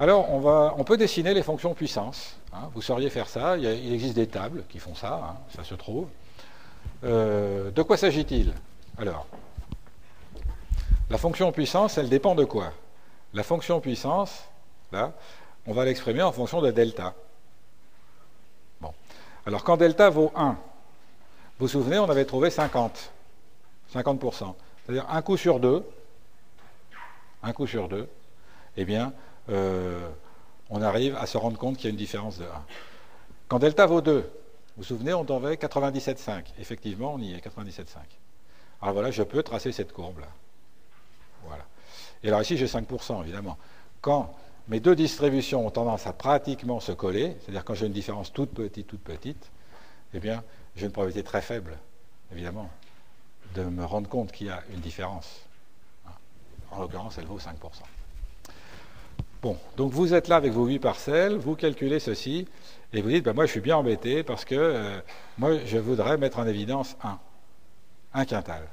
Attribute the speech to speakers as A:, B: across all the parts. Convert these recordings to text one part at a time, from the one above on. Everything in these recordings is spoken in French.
A: Alors, on peut dessiner les fonctions puissance. Hein, vous sauriez faire ça. Il existe des tables qui font ça. Hein, ça se trouve. De quoi s'agit-il? Alors, la fonction puissance, elle dépend de quoi? La fonction puissance, là, on va l'exprimer en fonction de delta. Bon. Alors, quand delta vaut 1, vous vous souvenez, on avait trouvé 50%. C'est-à-dire un coup sur deux, eh bien, on arrive à se rendre compte qu'il y a une différence de 1. Quand delta vaut 2, vous vous souvenez, on avait 97,5. Effectivement, on y est, 97,5. Alors voilà, je peux tracer cette courbe-là. Voilà. Et alors ici, j'ai 5%, évidemment. Quand mes deux distributions ont tendance à pratiquement se coller, c'est-à-dire quand j'ai une différence toute petite, eh bien, j'ai une probabilité très faible, évidemment, de me rendre compte qu'il y a une différence. En l'occurrence, elle vaut 5%. Bon, donc vous êtes là avec vos 8 parcelles, vous calculez ceci, et vous dites, ben moi je suis bien embêté parce que moi je voudrais mettre en évidence un quintal.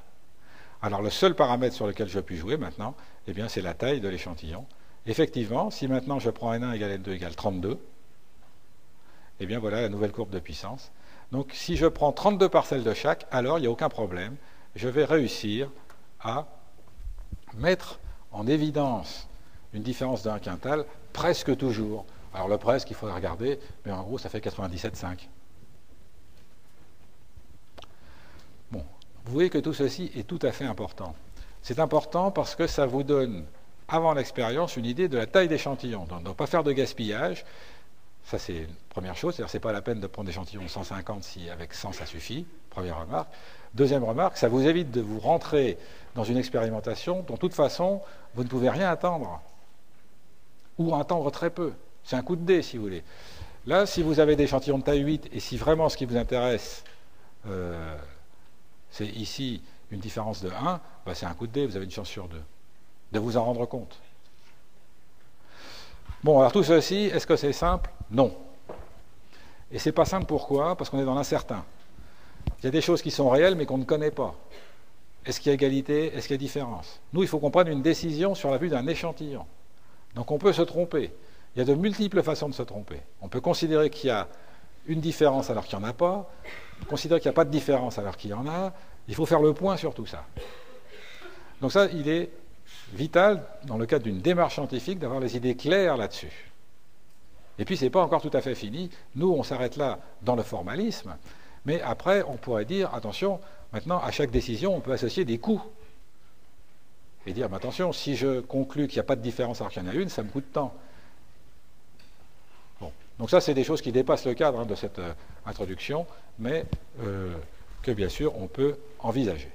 A: Alors le seul paramètre sur lequel je puis jouer maintenant, eh bien c'est la taille de l'échantillon. Effectivement, si maintenant je prends N1 égale N2 égale 32, eh bien voilà la nouvelle courbe de puissance. Donc si je prends 32 parcelles de chaque, alors il n'y a aucun problème. Je vais réussir à mettre en évidence une différence d'un quintal presque toujours. Alors le presque, il faudrait regarder, mais en gros ça fait 97,5. Bon, vous voyez que tout ceci est tout à fait important. C'est important parce que ça vous donne, avant l'expérience, une idée de la taille d'échantillon. Donc ne pas faire de gaspillage. Ça, c'est une première chose, c'est-à-dire c'est pas la peine de prendre d'échantillons de 150 si avec 100 ça suffit, première remarque. Deuxième remarque, ça vous évite de vous rentrer dans une expérimentation dont de toute façon, vous ne pouvez rien attendre. Ou attendre très peu. C'est un coup de dé, si vous voulez. Là, si vous avez des échantillons de taille 8, et si vraiment ce qui vous intéresse, c'est ici une différence de 1, bah c'est un coup de dé, vous avez une chance sur 2 de vous en rendre compte. Bon, alors tout ceci, est-ce que c'est simple? Non. Et c'est pas simple pourquoi? Parce qu'on est dans l'incertain. Il y a des choses qui sont réelles mais qu'on ne connaît pas. Est-ce qu'il y a égalité? Est-ce qu'il y a différence? Nous, il faut qu'on prenne une décision sur la vue d'un échantillon. Donc on peut se tromper. Il y a de multiples façons de se tromper. On peut considérer qu'il y a une différence alors qu'il n'y en a pas, considérer qu'il n'y a pas de différence alors qu'il y en a. Il faut faire le point sur tout ça. Donc ça, il est vital, dans le cadre d'une démarche scientifique, d'avoir les idées claires là-dessus. Et puis, ce n'est pas encore tout à fait fini. Nous, on s'arrête là dans le formalisme, mais après, on pourrait dire, attention, maintenant, à chaque décision, on peut associer des coûts. Et dire, mais attention, si je conclus qu'il n'y a pas de différence alors qu'il y en a une, ça me coûte tant. Bon. Donc ça, c'est des choses qui dépassent le cadre de cette introduction, mais que, bien sûr, on peut envisager.